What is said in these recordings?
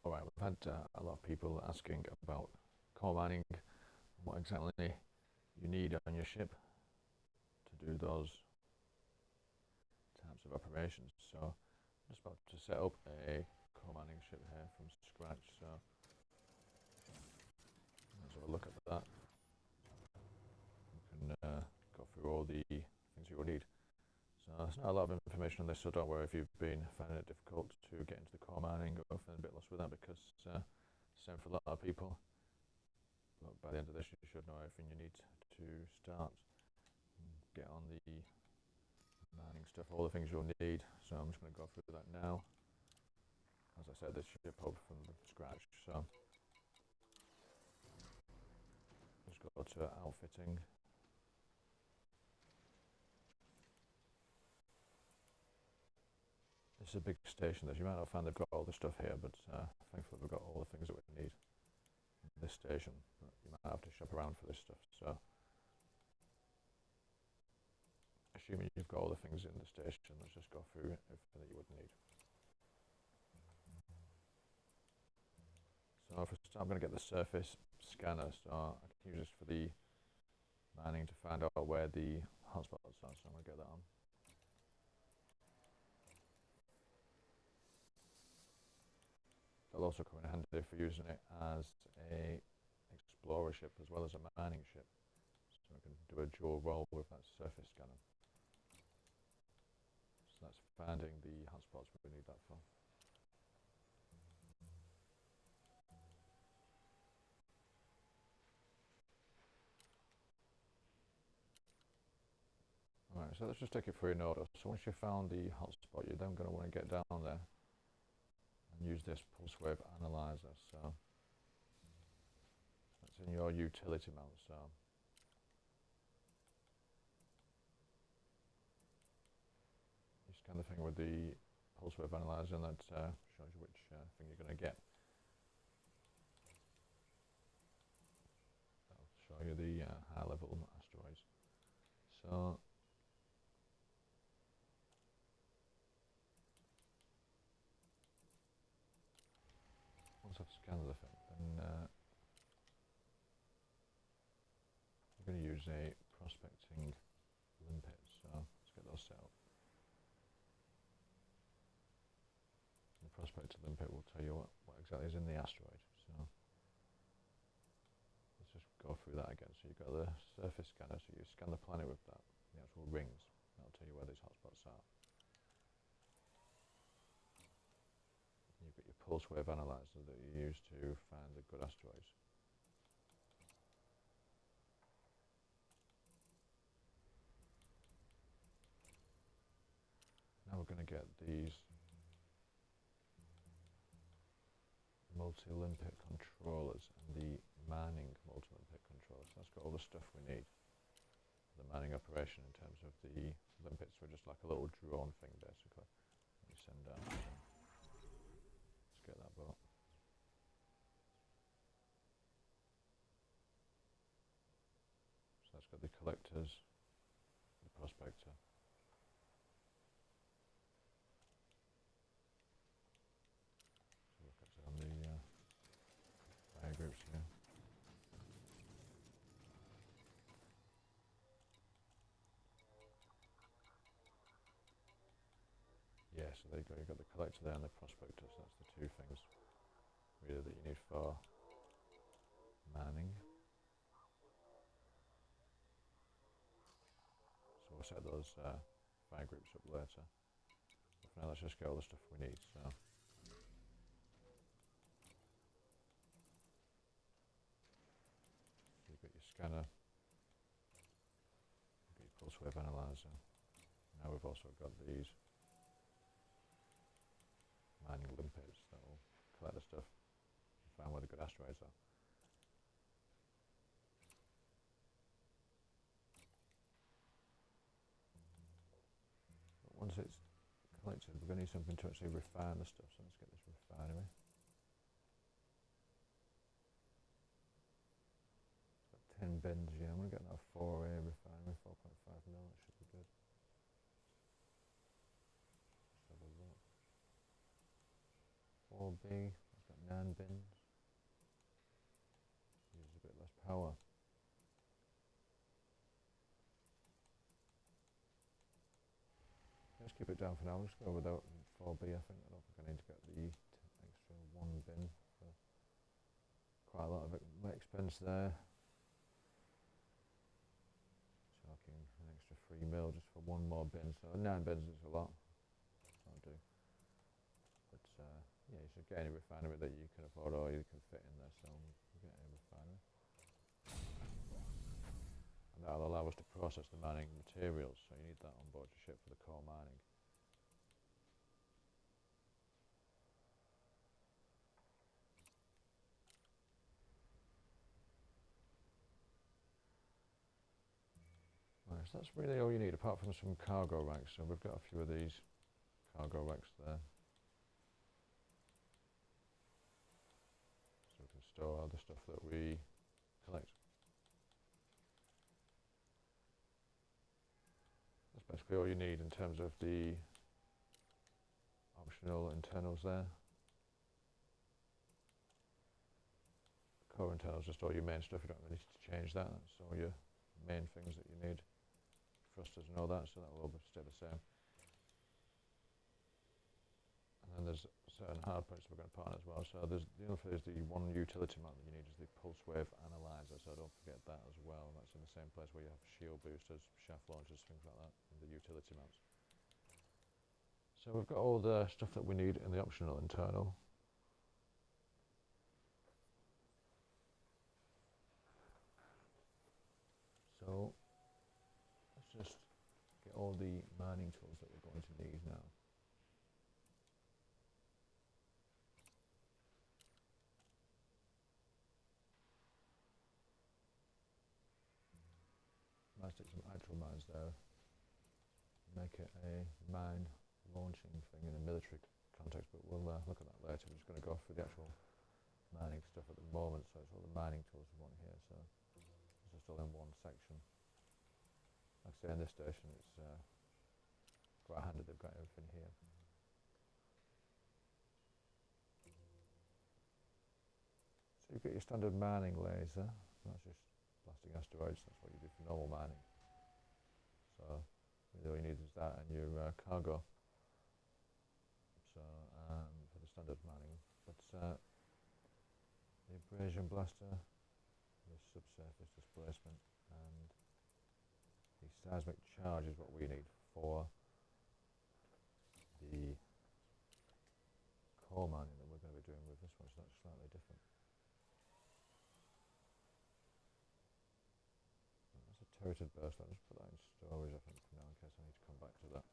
Alright, we've had a lot of people asking about core mining, what exactly you need on your ship to do those types of operations. So I'm just about to set up a core mining ship here from scratch. So let's have a look at that. We can go through all the things you will need. So there's not a lot of information on this, so don't worry if you've been finding it difficult to get into the core mining or feeling a bit lost with that, because same for a lot of people. But by the end of this, you should know everything you need to start. Get on the mining stuff, all the things you'll need. So I'm just going to go through that now. As I said, this ship up from scratch. So just go to outfitting. This is a big station. You might not find they've got all the stuff here, but thankfully we've got all the things that we need in this station. But you might have to shop around for this stuff. So assuming you've got all the things in the station, let's just go through everything that you would need. So for a start, I'm going to get the surface scanner. So I can use this for the mining to find out where the hotspots are. So I'm going to get that on. It'll also come in handy for using it as a explorer ship as well as a mining ship. So we can do a dual role with that surface scanner. So that's finding the hotspots we need that for. Alright, so let's just take it through in order. So once you've found the hotspot, you're then going to want to get down there and use this pulse wave analyzer. So that's in your utility mount. So you scan the thing with the pulse wave analyzer, and that shows you which thing you're going to get. That'll show you the high level asteroids. So once I've scanned the thing, then I'm going to use a prospecting limpet. So let's get those set up. The prospecting limpet will tell you what exactly is in the asteroid. So let's just go through that again. So you've got the surface scanner, so you scan the planet with that, the actual rings. That'll tell you where these hotspots are. You've got your pulse wave analyzer that you use to find the good asteroids. Now we're going to get these multi-limpet controllers and the mining multi-limpet controllers. That's got all the stuff we need for the mining operation in terms of the limpets. We're just like a little drone thing basically. We send out. Let's get that boat. So that's got the collectors, the prospector. So look at on the fire groups here. Yeah, so there you go, you've got the collector there and the prospector, so that's the two things really that you need for mining. So we'll set those fire groups up later. But for now, let's just get all the stuff we need. So you've got your scanner, you've got your pulse wave analyzer. Now we've also got these mining limpets that will collect the stuff and find where the good asteroids are. But once it's collected, we're going to need something to actually refine the stuff, so let's get this refinery. It's got 10 bins, yeah, I'm going to get that 4A refinery, 4.5 mil, that should be good. Let's have a look. 4B, I've got NAND bins. Uses a bit less power. Let's keep it down for now. Let's go without 4B. I think I don't think I need to get the extra 1 bin for quite a lot of expense there. Talking an extra 3 mil just for 1 more bin. So 9 bins is a lot. That'll do. But yeah, you should get any refinery that you can afford or you can fit in there. So we'll get any refinery. And that'll allow us to process the mining materials, so you need that on board your ship for the core mining. Right, so that's really all you need, apart from some cargo racks. So we've got a few of these cargo racks there. So we can store all the stuff that we collect. That's basically all you need in terms of the optional internals there. Core internals just all your main stuff. You don't really need to change that. That's all your main things that you need. Thrusters and all that, so that will all stay the same. And then there's certain hard points we're going to put on as well. So there's the other thing is the one utility mount that you need is the pulse wave analyzer. So don't forget that as well. That's in the same place where you have shield boosters, shaft launchers, things like that, and the utility mounts. So we've got all the stuff that we need in the optional internal. So let's just get all the mining tools that we're going to need now. Might stick some actual mines there. Make it a mine launching thing in a military context, but we'll look at that later. We're just going to go through the actual mining stuff at the moment. So it's all the mining tools we want here. So it's just all in one section. Like I say, in this station, it's quite handy. They've got everything here. So you've got your standard mining laser. That's just blasting asteroids. That's what you do for normal mining. So all you need is that and your cargo. So for the standard mining, but the abrasion blaster, the subsurface displacement, and the seismic charge is what we need for the core mining that we're going to be doing with this one. So that's slightly different. That's a turreted burst. I'll just put that in storage, I think, for now, in case I need to come back to that.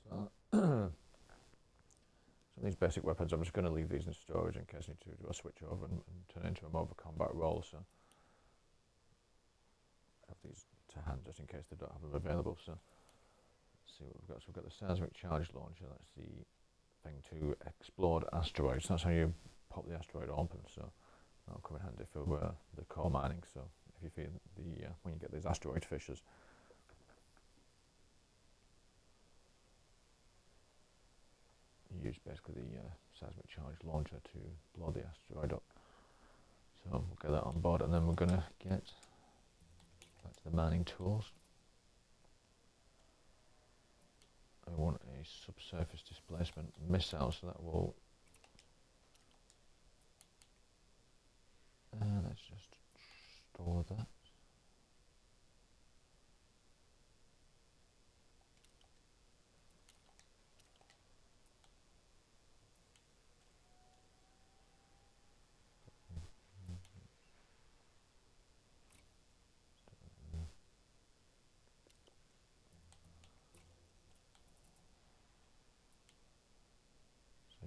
So some of these basic weapons, I'm just going to leave these in storage in case I need to do a switch over and turn into a more of a combat role. So I have these to hand just in case they don't have them available. So let's see what we've got. So we've got the seismic charge launcher. That's the thing to explode asteroids. That's how you pop the asteroid open. So that'll come in handy for the core mining. So if you feel when you get these asteroid fissures. You use basically the seismic charge launcher to blow the asteroid up. So we'll get that on board, and then we're going to get back to the mining tools. I want a subsurface displacement missile, so that will let's just store that.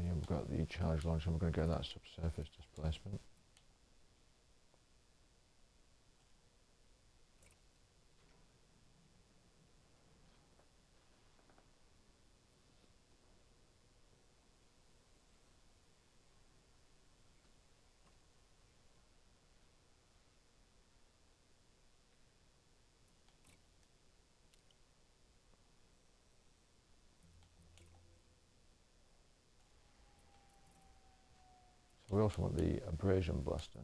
We've got the charge launcher, and we're going to get that subsurface displacement. We also want the abrasion blaster.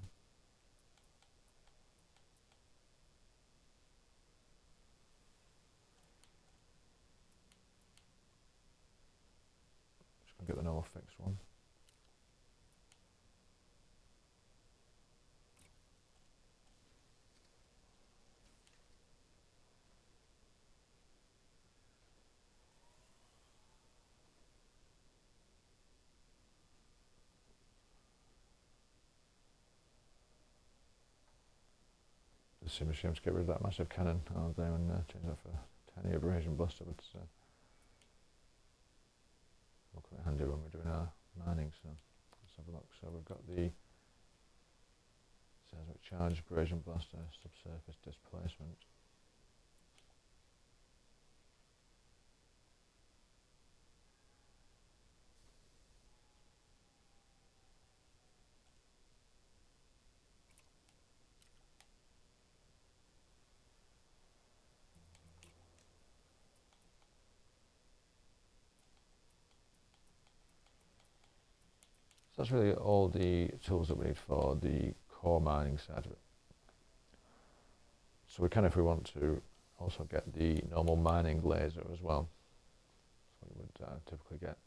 Just gonna get the normal fixed one. Just seems a shame to get rid of that massive cannon out there and change that for a tiny abrasion blaster, but will come in handy when we're doing our mining. So let's have a look. So we've got the seismic charge, abrasion blaster, subsurface displacement. So that's really all the tools that we need for the core mining side of it. So we can, if we want to, also get the normal mining laser as well. That's what you would typically get.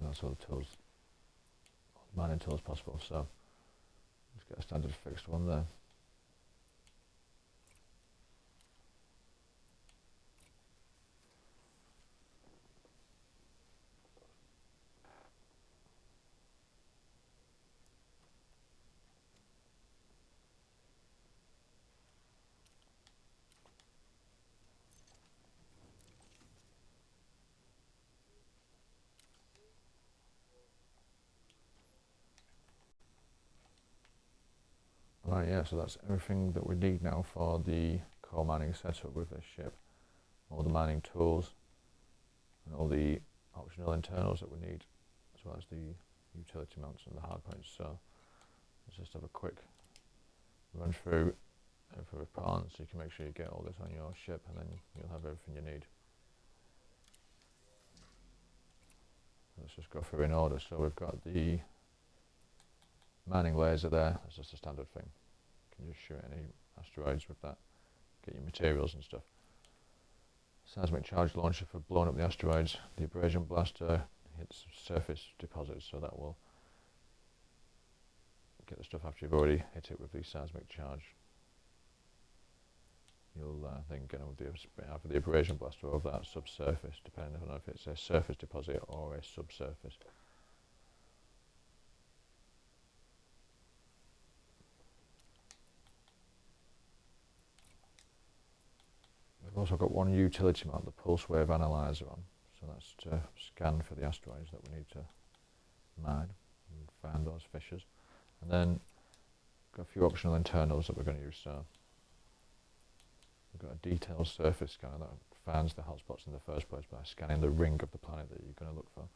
And that's all the tools, all the mining tools possible. So let's get a standard fixed one there. Right, yeah, so that's everything that we need now for the core mining setup with this ship. All the mining tools and all the optional internals that we need, as well as the utility mounts and the hardpoints. So let's just have a quick run through every requirement so you can make sure you get all this on your ship, and then you'll have everything you need. Let's just go through in order. So we've got the mining laser there. That's just a standard thing. You can just shoot any asteroids with that, get your materials and stuff. Seismic charge launcher for blowing up the asteroids. The abrasion blaster hits surface deposits, so that will get the stuff after you've already hit it with the seismic charge. You'll then get on with either the abrasion blaster or that subsurface, depending on if it's a surface deposit or a subsurface. We've also got one utility mount, the pulse wave analyzer on, so that's to scan for the asteroids that we need to mine and find those fissures. And then got a few optional internals that we're going to use. So we've got a detailed surface scanner that finds the hotspots in the first place by scanning the ring of the planet that you're going to look for.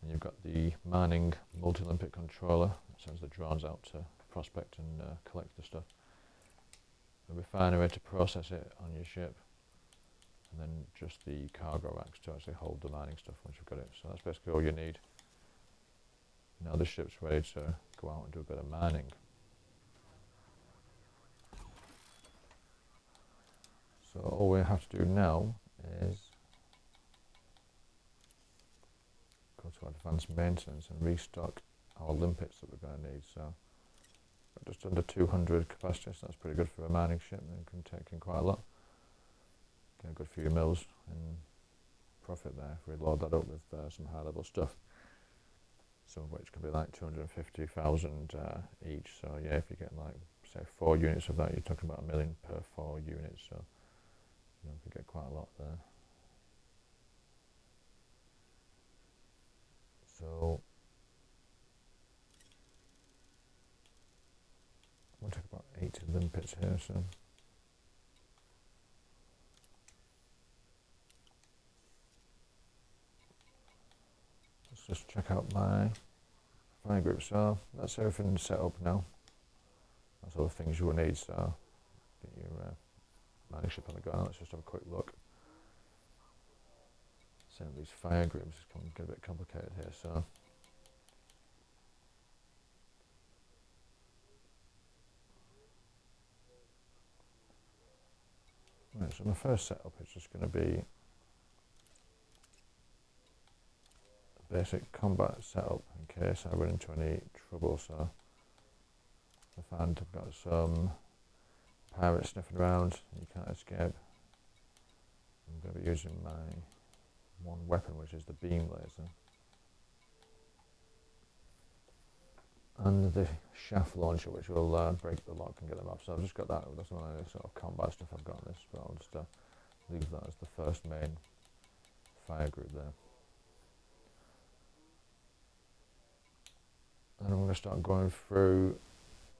And you've got the mining multi-limpet controller that sends the drones out to prospect and collect the stuff. A refinery to process it on your ship, and then just the cargo racks to actually hold the mining stuff once you've got it. So that's basically all you need. Now the ship's ready to go out and do a bit of mining. So all we have to do now is go to advanced maintenance and restock our limpets that we're going to need. So just under 200 capacity, so that's pretty good for a mining ship, and it can take in quite a lot. Get a good few mils in profit there if we load that up with some high level stuff, some of which can be like 250,000 each. So yeah, if you get like say 4 units of that, you're talking about $1 million per 4 units, so you can get quite a lot there. So we'll take about 80 limpets here, so let's just check out my fire group. So that's everything set up now. That's all the things you will need. So get your mining ship on the go. Let's just have a quick look. Setting up these fire groups is getting a bit complicated here. So right, so my first setup is just going to be a basic combat setup in case I run into any trouble. So I find I've got some pirates sniffing around, you can't escape. I'm going to be using my one weapon, which is the beam laser, and the shaft launcher, which will break the lock and get them up. So I've just got that. That's one of the sort of combat stuff I've got in this, but I'll just leave that as the first main fire group there. And I'm going to start going through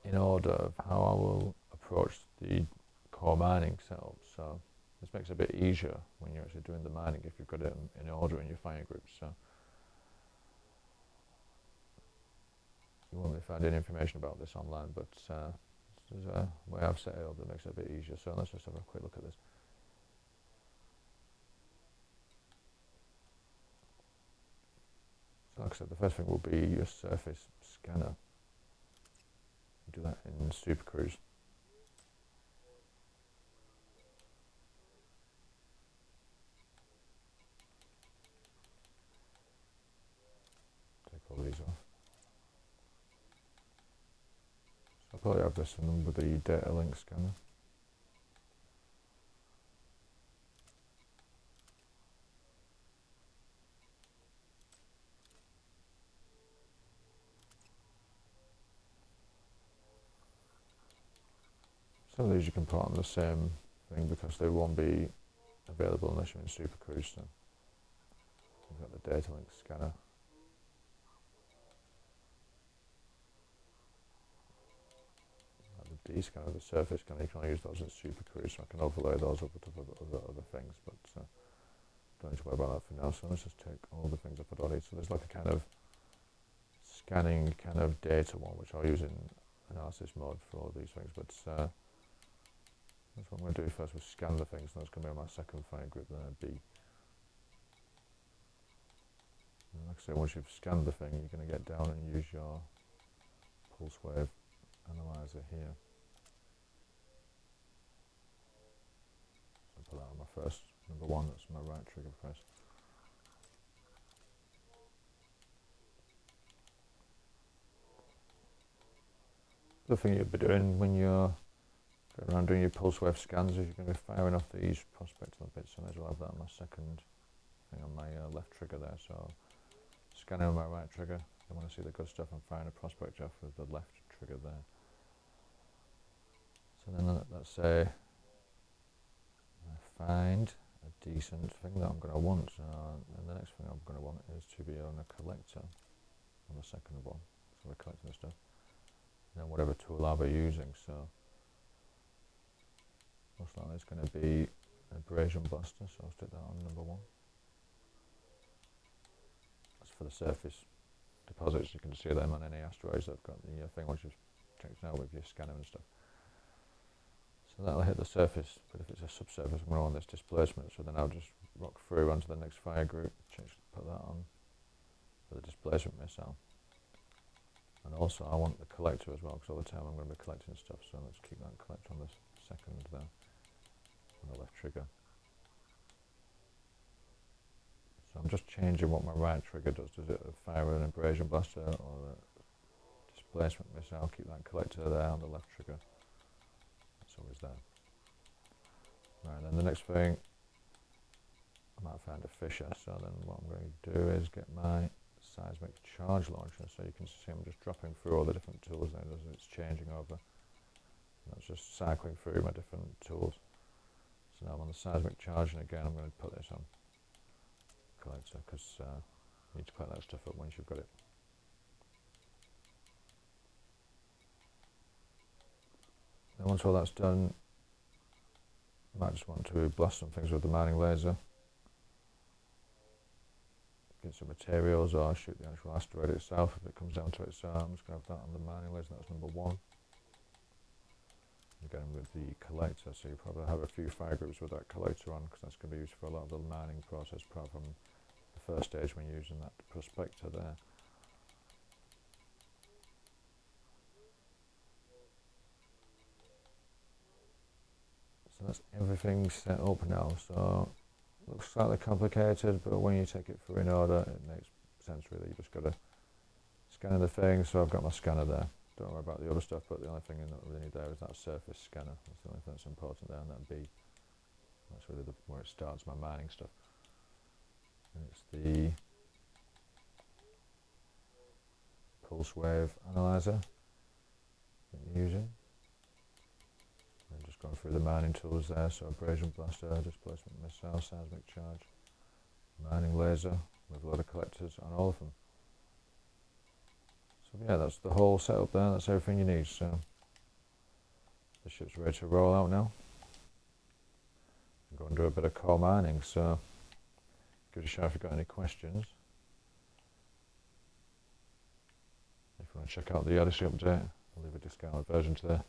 in order of how I will approach the core mining setup. So this makes it a bit easier when you're actually doing the mining if you've got it in order in your fire groups. So you won't be finding information about this online, but there's a way I've set it up that makes it a bit easier. So let's just have a quick look at this. So like I said, the first thing will be your surface scanner. Do that in Super Cruise. Take all these off. So I'll probably have this one with the data link scanner. Some of these you can put on the same thing because they won't be available unless you're in Super Cruise. So we've got the data link scanner. The D scanner, the surface scanner, you can only use those in Super Cruise, so I can overlay those over top of other things, but don't need to worry about that for now. So let's just take all the things I put on it. So there's like a kind of scanning kind of data one, which I'll use in analysis mode for all these things, but that's what I'm going to do first, was scan the things, and that's going to be on my second fire group, then a B. And like I say, once you've scanned the thing, you're going to get down and use your pulse wave analyzer here. So put that on my first, number one, that's my right trigger press. The thing you'll be doing when you're going around doing your pulse wave scans is you're going to be firing off these prospector bits, and I may as well have that on my second thing on my left trigger there. So scanning on my right trigger, I want to see the good stuff, I'm firing a prospector off with the left trigger there. So then let's say I find a decent thing that I'm going to want, and the next thing I'm going to want is to be on a collector on the second one, so we're collecting the stuff. And then whatever tool I'll be using, so most likely it's going to be an abrasion blaster, so I'll stick that on number one. That's for the surface deposits. You can see them on any asteroids that have got the thing once you've checked out with your scanner and stuff. So that'll hit the surface, but if it's a subsurface, I'm going to want this displacement, so then I'll just rock through onto the next fire group, put that on for the displacement missile. And also I want the collector as well, because all the time I'm going to be collecting stuff, so let's keep that collector on the second there, on the left trigger. So I'm just changing what my right trigger does. Does it fire an abrasion blaster or a displacement missile? I'll keep that collector there on the left trigger. That's always there. Right, then the next thing, I might find a fissure, so then what I'm going to do is get my seismic charge launcher, so you can see I'm just dropping through all the different tools there as it's changing over. That's just cycling through my different tools. So now I'm on the seismic charge, and again I'm going to put this on collector, because you need to collect that stuff up once you've got it. Then once all that's done, I might just want to blast some things with the mining laser. looking at some materials or shoot the actual asteroid itself if it comes down to it. So I'm just going to have that on the mining laser. That's number 1. Again with the collector, so you probably have a few fire groups with that collector on, because that's going to be used for a lot of the mining process, apart from the first stage when you're using that prospector there. So that's everything set up now. So it looks slightly complicated, but when you take it through in order, it makes sense really. You just got to scan the thing. So I've got my scanner there. Don't worry about the other stuff, but the only thing that we need there is that surface scanner. That's the only thing that's important there, and that B. That's really where it starts my mining stuff. And it's the pulse wave analyzer that you're using. And just going through the mining tools there, so abrasion blaster, displacement missile, seismic charge, mining laser with a lot of collectors on all of them. So yeah, that's the whole setup there, that's everything you need. So the ship's ready to roll out now. I'm going to do a bit of core mining, so give it a shout if you've got any questions. If you want to check out the Odyssey update, I'll leave a discounted version to the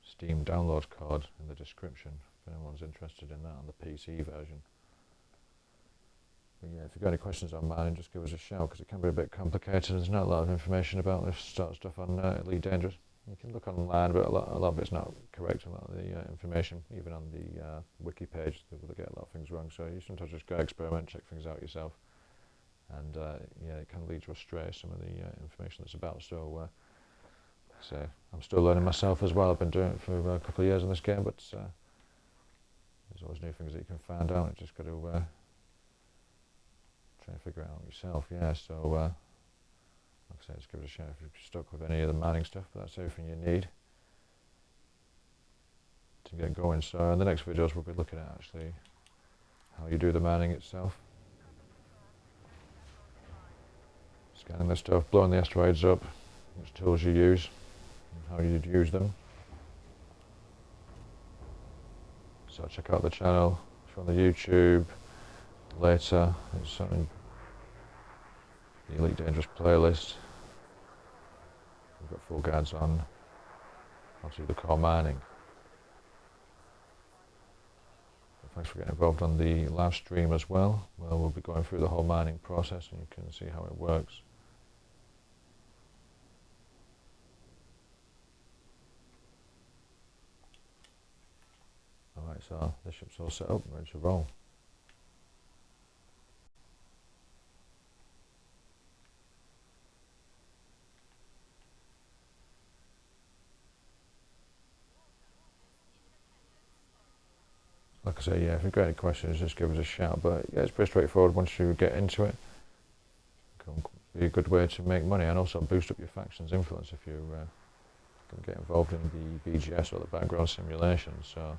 Steam download code in the description if anyone's interested in that on the PC version. But yeah, if you've got any questions on mining, just give us a shout, because it can be a bit complicated. There's not a lot of information about this sort of stuff on Elite Dangerous. You can look online, but a lot of it's not correct. A lot of the information, even on the wiki page, they get a lot of things wrong. So you sometimes just go experiment, check things out yourself, and yeah, it can lead you astray, some of the information that's about. So like I say, I'm still learning myself as well. I've been doing it for a couple of years in this game, but there's always new things that you can find out. You just got to try and figure it out yourself. Yeah, so like I say, just give it a shout if you're stuck with any of the mining stuff, but that's everything you need to get going. So in the next videos we'll be looking at actually how you do the mining itself. Scanning the stuff, blowing the asteroids up, which tools you use, and how you'd use them. So check out the channel, if you're on the YouTube later, it's on the Elite Dangerous playlist. We've got full guides on how to do the core mining. So thanks for getting involved on the live stream as well, where we'll be going through the whole mining process and you can see how it works. Alright, so the ship's all set up, ready to roll. Like I say, yeah, if you've got any questions, just give us a shout. But yeah, it's pretty straightforward once you get into it. It can be a good way to make money and also boost up your faction's influence if you can get involved in the BGS or the background simulation. So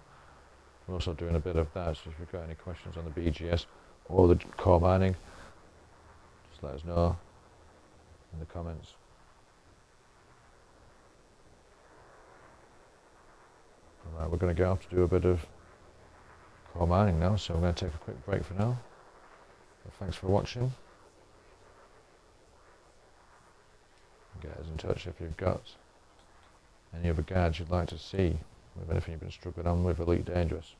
we're also doing a bit of that. So if you've got any questions on the BGS or the core mining, just let us know in the comments. Alright, we're going to get off to do a bit of core mining now, so we're going to take a quick break for now. But thanks for watching. Get us in touch if you've got any other guides you'd like to see with anything you've been struggling on with Elite Dangerous.